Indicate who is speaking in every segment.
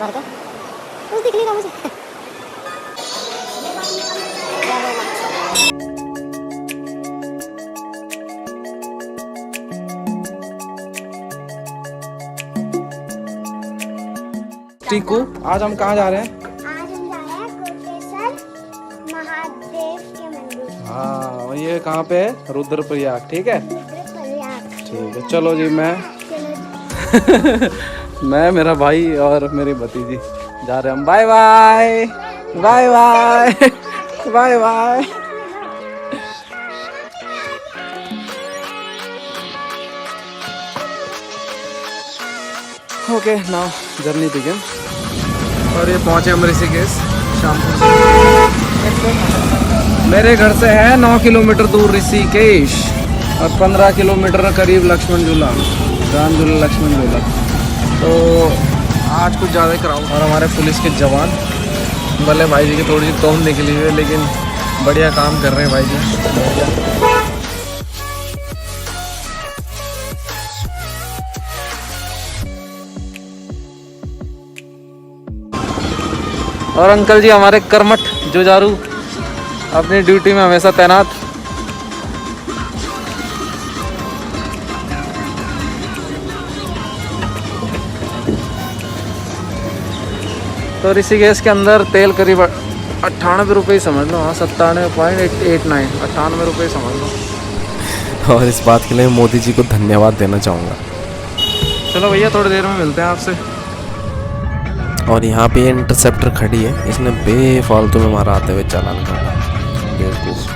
Speaker 1: कुछ दिख नहीं रहा मुझे।
Speaker 2: टीकू, आज हम कहाँ जा रहे हैं?
Speaker 1: आज हम जा रहे हैं कोटेश्वर महादेव के मंदिर।
Speaker 2: हाँ, और ये कहाँ पे है? रुद्रप्रयाग। ठीक है,
Speaker 1: रुद्रप्रयाग।
Speaker 2: ठीक है, चलो जी।
Speaker 1: चलो।
Speaker 2: मैं मेरा भाई और मेरी भतीजी जा रहे हैं हम। Bye bye bye bye bye bye. Okay, now journey begin. और ये पहुंचे हम ऋषिकेश शाम को। मेरे घर से है 9 किलोमीटर दूर ऋषिकेश और 15 किलोमीटर करीब लक्ष्मण झूला, राम झूला, लक्ष्मण झूला। तो आज कुछ ज़्यादा ही कराऊँ। और हमारे पुलिस के जवान, भले भाई जी की थोड़ी सी तोहम निकली हुई है, लेकिन बढ़िया काम कर रहे हैं भाई जी। और अंकल जी हमारे कर्मठ जुझारू, अपनी ड्यूटी में हमेशा तैनात। तो ऋषिकेश के अंदर तेल करीब 98 रुपये ही समझ लो। हाँ, 97.89, 98 रुपये समझ लो।
Speaker 3: और इस बात के लिए मोदी जी को धन्यवाद देना चाहूँगा।
Speaker 2: चलो भैया, थोड़ी देर में मिलते हैं आपसे।
Speaker 3: और यहाँ पे इंटरसेप्टर खड़ी है, इसने बेफालतू में मारा आते हुए चालान काटा, बेवकूफ़।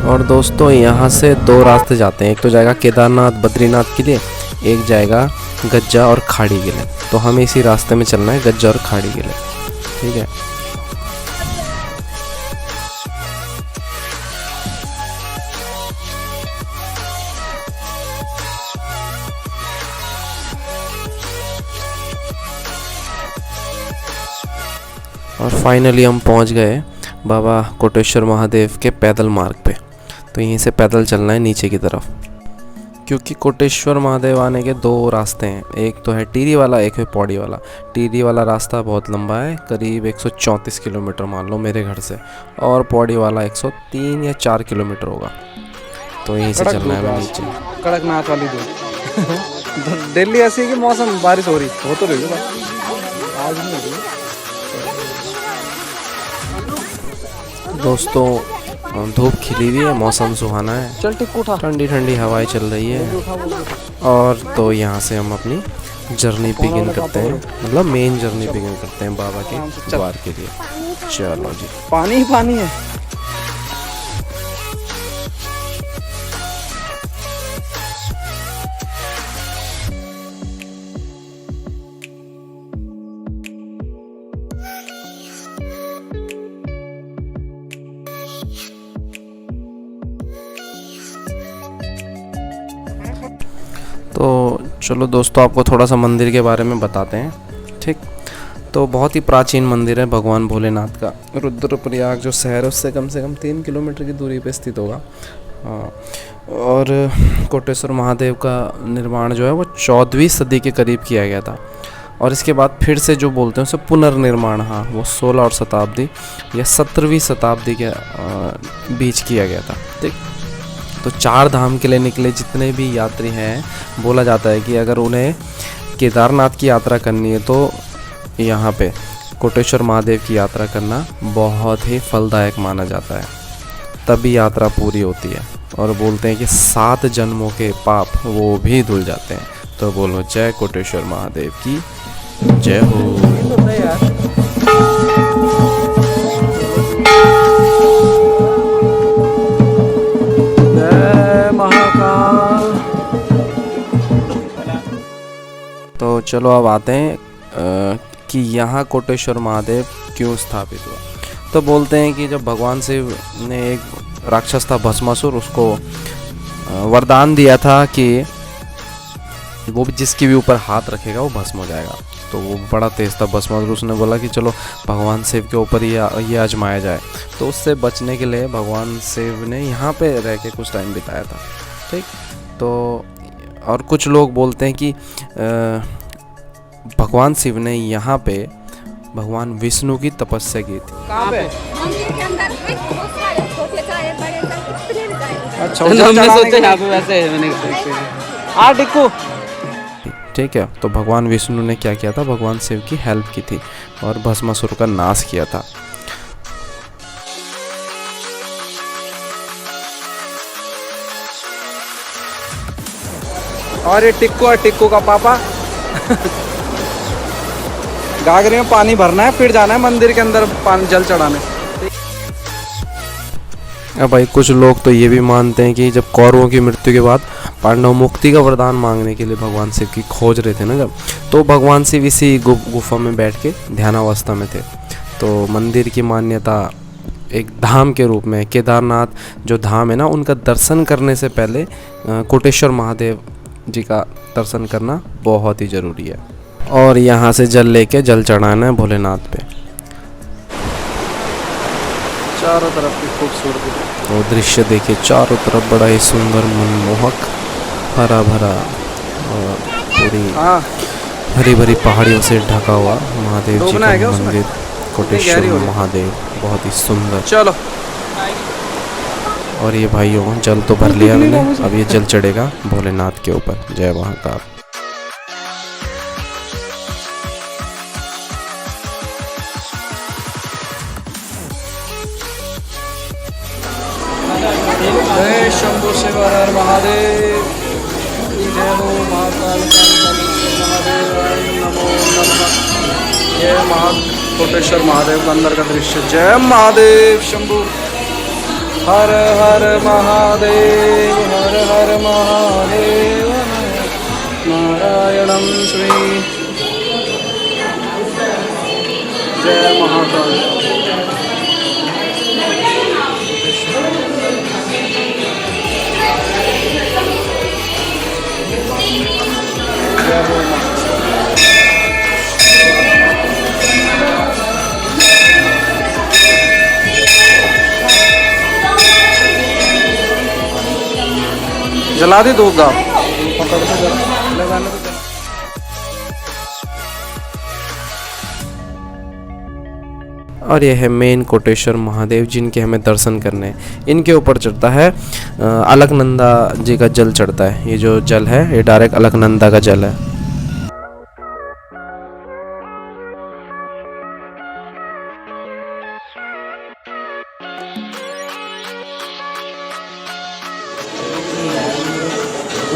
Speaker 3: और दोस्तों, यहाँ से 2 रास्ते जाते हैं। एक तो जाएगा केदारनाथ बद्रीनाथ के लिए, एक जाएगा गज्जा और खाड़ी के लिए। तो हमें इसी रास्ते में चलना है, गज्जा और खाड़ी के लिए। ठीक है। और फाइनली हम पहुँच गए बाबा कोटेश्वर महादेव के पैदल मार्ग पे। तो यहीं से पैदल चलना है नीचे की तरफ, क्योंकि कोटेश्वर महादेव आने के 2 रास्ते हैं। एक तो है टिहरी वाला, एक है पौड़ी वाला। टिहरी वाला रास्ता बहुत लंबा है, करीब 134 किलोमीटर मान लो मेरे घर से, और पौड़ी वाला 103 या 4 किलोमीटर होगा। तो यहीं से चलना है हमें नीचे।
Speaker 2: कड़कनाथ वाली धूप। दिल्ली ऐसी कि मौसम बारिश हो रही हो तो रही है, आज नहीं हो रही।
Speaker 3: दोस्तों, धूप खिली हुई है, मौसम सुहाना है,
Speaker 2: चल टिक्कू उठा।
Speaker 3: ठंडी ठंडी हवाएं चल रही है। और तो यहाँ से हम अपनी जर्नी बिगिन करते हैं, मतलब मेन जर्नी बिगिन करते हैं बाबा के द्वार के लिए। चलो जी।
Speaker 2: पानी ही पानी है।
Speaker 3: तो चलो दोस्तों, आपको थोड़ा सा मंदिर के बारे में बताते हैं। ठीक, तो बहुत ही प्राचीन मंदिर है भगवान भोलेनाथ का। रुद्रप्रयाग जो शहर है उससे कम से कम 3 किलोमीटर की दूरी पे स्थित होगा। हाँ, और कोटेश्वर महादेव का निर्माण जो है वो 14वीं सदी के करीब किया गया था। और इसके बाद फिर से जो बोलते हैं उसे पुनर्निर्माण, हाँ, वो 16 और शताब्दी या 17वीं शताब्दी के बीच किया गया था। ठीक, तो 4 धाम के लिए निकले जितने भी यात्री हैं, बोला जाता है कि अगर उन्हें केदारनाथ की यात्रा करनी है तो यहाँ पे कोटेश्वर महादेव की यात्रा करना बहुत ही फलदायक माना जाता है, तभी यात्रा पूरी होती है। और बोलते हैं कि 7 जन्मों के पाप वो भी धुल जाते हैं। तो बोलो जय कोटेश्वर महादेव की जय हो।
Speaker 2: जय
Speaker 3: चलो अब आते हैं कि यहाँ कोटेश्वर महादेव क्यों स्थापित हुआ। तो बोलते हैं कि जब भगवान शिव ने एक राक्षस था भस्मासुर, उसको वरदान दिया था कि वो भी जिसके भी ऊपर हाथ रखेगा वो भस्म हो जाएगा। तो वो बड़ा तेज़ था भस्मासुर, उसने बोला कि चलो भगवान शिव के ऊपर ये आजमाया जाए। तो उससे बचने के लिए भगवान शिव ने यहाँ पे रह के कुछ टाइम बिताया था। ठीक, तो और कुछ लोग बोलते हैं कि भगवान शिव ने यहाँ पे भगवान विष्णु की तपस्या की थी।
Speaker 2: कहाँ पे?
Speaker 4: मंदिर के अंदर बहुत सारे छोटे चाहे बड़े चाहे कितने भी चाहे।
Speaker 2: अच्छा,
Speaker 5: हमने सोचा यहाँ पे वैसे है, मैंने
Speaker 2: हाँ टिक्कू।
Speaker 3: ठीक है, तो भगवान विष्णु ने क्या किया था, भगवान शिव की हेल्प की थी और भस्मासुर का नाश किया था।
Speaker 2: और ये टिक्कू है, टिक्कू का पापा। गागरी में पानी भरना है, फिर जाना है मंदिर के अंदर पानी जल चढ़ाने।
Speaker 3: अब भाई कुछ लोग तो ये भी मानते हैं कि जब कौरवों की मृत्यु के बाद पांडव मुक्ति का वरदान मांगने के लिए भगवान शिव की खोज रहे थे ना, जब तो भगवान शिव इसी गुफा में बैठ के ध्यानावस्था में थे। तो मंदिर की मान्यता एक धाम के रूप में, केदारनाथ जो धाम है ना, उनका दर्शन करने से पहले कोटेश्वर महादेव जी का दर्शन करना बहुत ही ज़रूरी है। और यहाँ से जल लेके जल चढ़ाना है भोलेनाथ पे।
Speaker 2: चारों तरफ की खूबसूरती,
Speaker 3: वो दृश्य देखिए, चारों तरफ बड़ा ही सुंदर मनमोहक हरा भरा और पूरी
Speaker 2: हाँ
Speaker 3: हरी भरी पहाड़ियों से ढका हुआ महादेव जी
Speaker 2: डूबना है क्या
Speaker 3: का
Speaker 2: उसमें?
Speaker 3: मंदिर कोटेश्वर
Speaker 2: गहरी हो रही है।
Speaker 3: महादेव, बहुत ही सुंदर।
Speaker 2: चलो।
Speaker 3: और ये भाइयों जल तो भर लिया मैंने, अब ये जल चढ़ेगा भोलेनाथ के ऊपर। जय महाकाल।
Speaker 2: जय शंभु शिव हर हर महादेव, जय हो महाकाल महादेव, नमो नमः। जय कोटेश्वर महादेव का अंदर का दृश्य। जय महादेव शंभु, हर हर महादेव, हर हर महादेव, नारायणं श्री। जय महाकाल। जला दी दूध दाव पकड़ के जला लगाने को।
Speaker 3: और ये है मेन कोटेश्वर महादेव जिनके हमें दर्शन करने हैं। इनके ऊपर चढ़ता है अलकनंदा जी का जल चढ़ता है। ये जो जल है ये डायरेक्ट अलकनंदा का जल है।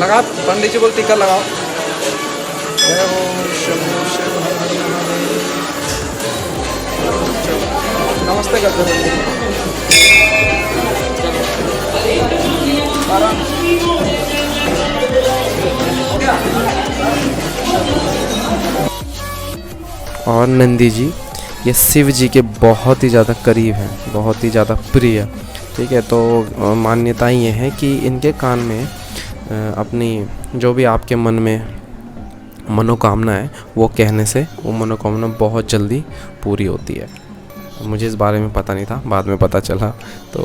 Speaker 2: लगा पंडित जी बोल टीका लगाओ। जय हो शंभु शिव हर हर महादेव। नमस्ते कर दो।
Speaker 3: और नंदी जी ये शिव जी के बहुत ही ज़्यादा करीब हैं, बहुत ही ज़्यादा प्रिय। ठीक है, तो मान्यताएं ये हैं कि इनके कान में अपनी जो भी आपके मन में मनोकामना है वो कहने से वो मनोकामना बहुत जल्दी पूरी होती है। मुझे इस बारे में पता नहीं था, बाद में पता चला। तो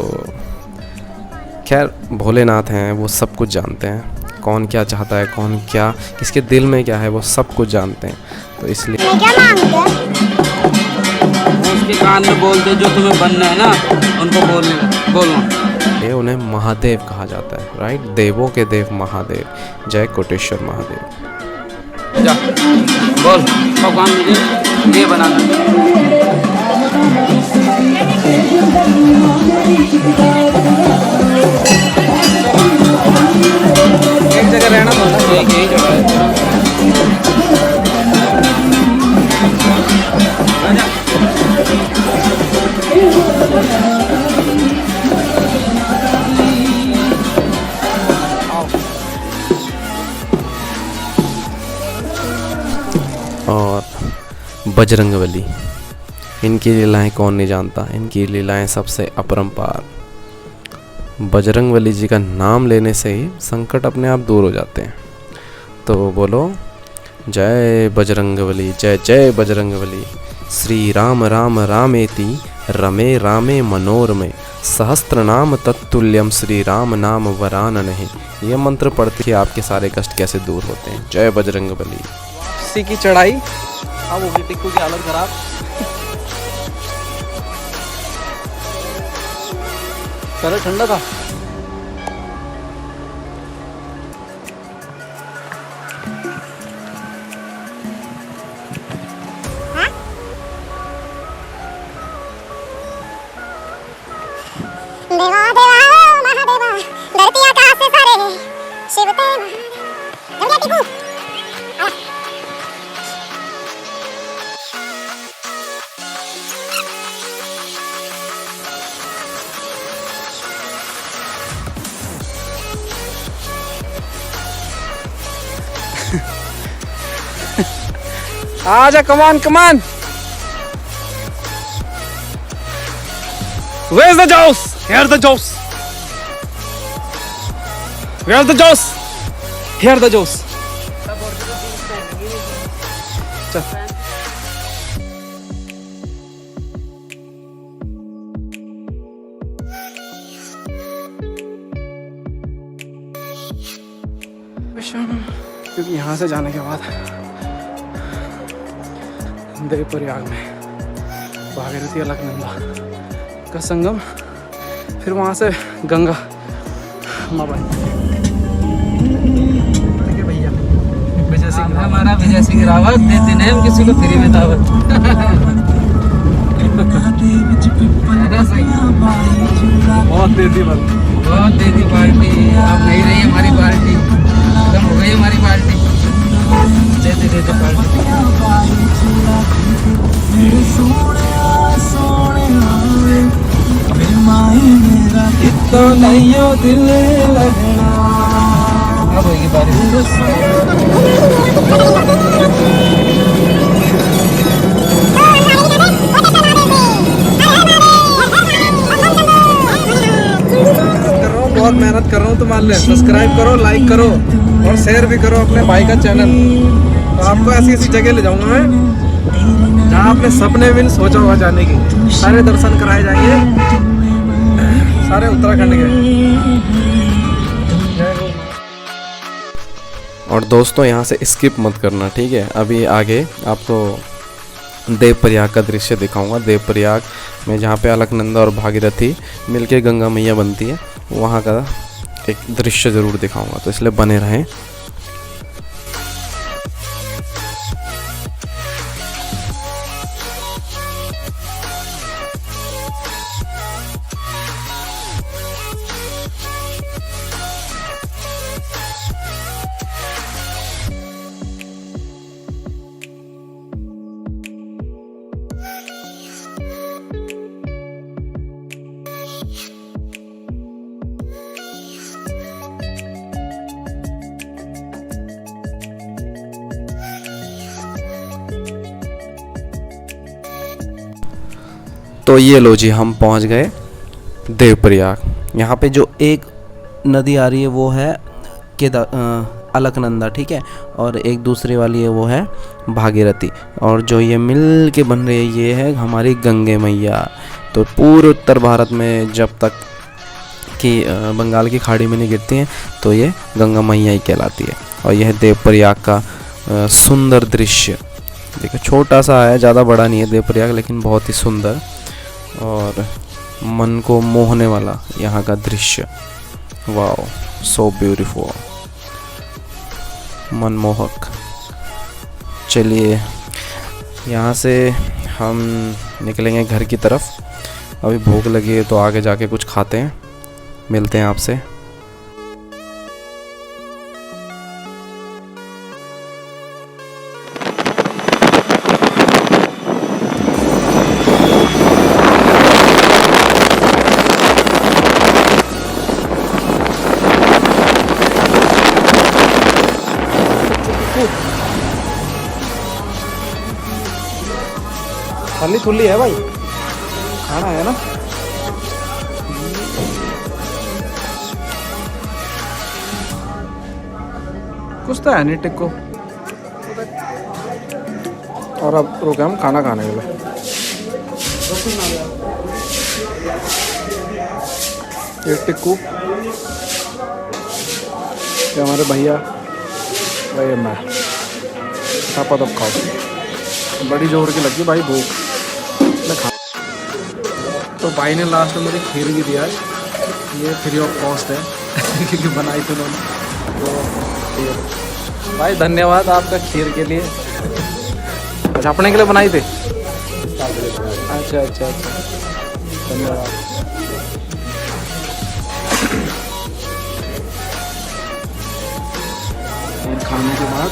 Speaker 3: खैर भोलेनाथ हैं, वो सब कुछ जानते हैं, कौन क्या चाहता है, कौन क्या किसके दिल में क्या है वो सब कुछ जानते हैं। तो इसलिए
Speaker 1: मैं क्या मांगता है?
Speaker 5: उसके कान में बोल दो जो तुम्हें बनना है ना, उनको बोलना।
Speaker 3: ये उन्हें महादेव कहा जाता है, राइट। देवों के देव महादेव। जय कोटेश्वर महादेव।
Speaker 5: जा बोल भगवान मुझे ये बनाना।
Speaker 2: एक जगह रहना पड़ता है।
Speaker 5: यही जगह है।
Speaker 3: और बजरंगबली, इनकी लीलाएं कौन नहीं जानता, इनकी लीलाएं सबसे अपरंपार। बजरंगबली जी का नाम लेने से ही संकट अपने आप दूर हो जाते हैं। तो बोलो जय बजरंगबली, जय जय बजरंगबली। श्री राम राम रामेति रमे रामे मनोरमे सहस्त्र नाम तत्तुल्यम श्री राम नाम वराननहि। ये मंत्र पढ़ते ही आपके सारे कष्ट कैसे दूर होते हैं। जय बजरंगबली।
Speaker 2: वापसी की चढ़ाई, अब होगी टिक्कू की हालत खराब। पहले ठंडा था।
Speaker 1: देवा देवा महादेवा, धरती आकाश से सारे शिव ते महादेव। जम गया टिकू। आ।
Speaker 2: आजा, कमान कमान। Where's the Jaws? Here's the Jaws. Where's the Jaws? Here the Jaws. चल। क्योंकि यहाँ से जाने के बाद देवप्रयाग में भागीरथी अलकनंदा का संगम, फिर वहाँ से गंगा माँ भैया विजय सिंह,
Speaker 5: हमारा विजय सिंह रावत देते नहीं हम किसी को फ्री में दावत।
Speaker 2: बहुत देती बल,
Speaker 5: बहुत देती पार्टी, अब नहीं रही हमारी पार्टी, खत्म हो गई हमारी पार्टी। देते देते पार्टी। तो नहीं हो दिल लगना, अब होगी बारिश।
Speaker 2: बहुत मेहनत कर रहा हूँ तुम्हारे लिए। सब्सक्राइब करो, लाइक करो और शेयर भी करो अपने भाई का चैनल। तो आपको ऐसी ऐसी जगह ले जाऊंगा मैं जहाँ आपने सपने भी नहीं सोचा होगा जाने की। सारे दर्शन कराए जाएंगे, सारे उत्तराखंड के।
Speaker 3: और दोस्तों यहाँ से स्किप मत करना, ठीक है। अभी आगे आपको देवप्रयाग का दृश्य दिखाऊंगा। देवप्रयाग में जहाँ पे अलकनंदा और भागीरथी मिलके गंगा मैया बनती है, वहाँ का एक दृश्य ज़रूर दिखाऊंगा, तो इसलिए बने रहें। तो ये लो जी, हम पहुंच गए देवप्रयाग। यहाँ पे जो एक नदी आ रही है वो है अलकनंदा, ठीक है, और एक दूसरी वाली है वो है भागीरथी, और जो ये मिल के बन रही है ये है हमारी गंगे मैया। तो पूरे उत्तर भारत में जब तक कि बंगाल की खाड़ी में नहीं गिरती हैं तो ये गंगा मैया ही कहलाती है। और यह देवप्रयाग का सुंदर दृश्य देखो, छोटा सा है, ज़्यादा बड़ा नहीं है देवप्रयाग, लेकिन बहुत ही सुंदर और मन को मोहने वाला यहाँ का दृश्य। वाओ, सो ब्यूटीफुल, मनमोहक। चलिए यहाँ से हम निकलेंगे घर की तरफ। अभी भूख लगी है तो आगे जाके कुछ खाते हैं, मिलते हैं आपसे।
Speaker 2: थली थुल्ली है भाई, खाना है ना। कुछ तो है नहीं टिक्को। और अब रुके हम खाना खाने के लिए। ये टिक्कू, ये हमारे भैया, वही मैं खापा तब खाओ। बड़ी जोर की लगी भाई भूख, मैं खा। तो भाई ने लास्ट में मुझे खीर भी दिया है, ये फ्री ऑफ कॉस्ट है क्योंकि बनाई थी उन्होंने। तो भाई धन्यवाद आपका खीर के लिए। अच्छा अपने के लिए बनाई थी? अच्छा अच्छा अच्छा, धन्यवाद। और खाने के बाद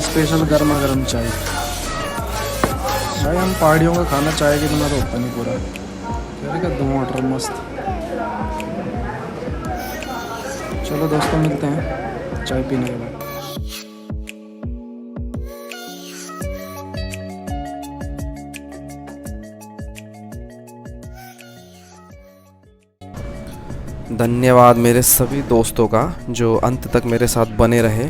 Speaker 2: स्पेशल गर्मा गर्म चाय। भाई हम पहाड़ियों का खाना चाय के बिना तो होता नहीं पूरा। क्या दो वाटर मस्त। चलो दोस्तों मिलते हैं चाय पीने के बाद।
Speaker 3: धन्यवाद मेरे सभी दोस्तों का जो अंत तक मेरे साथ बने रहे।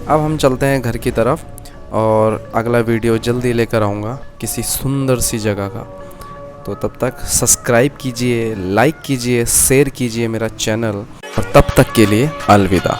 Speaker 3: अब हम चलते हैं घर की तरफ और अगला वीडियो जल्दी लेकर आऊँगा किसी सुंदर सी जगह का। तो तब तक सब्सक्राइब कीजिए, लाइक कीजिए, शेयर कीजिए मेरा चैनल और तब तक के लिए अलविदा।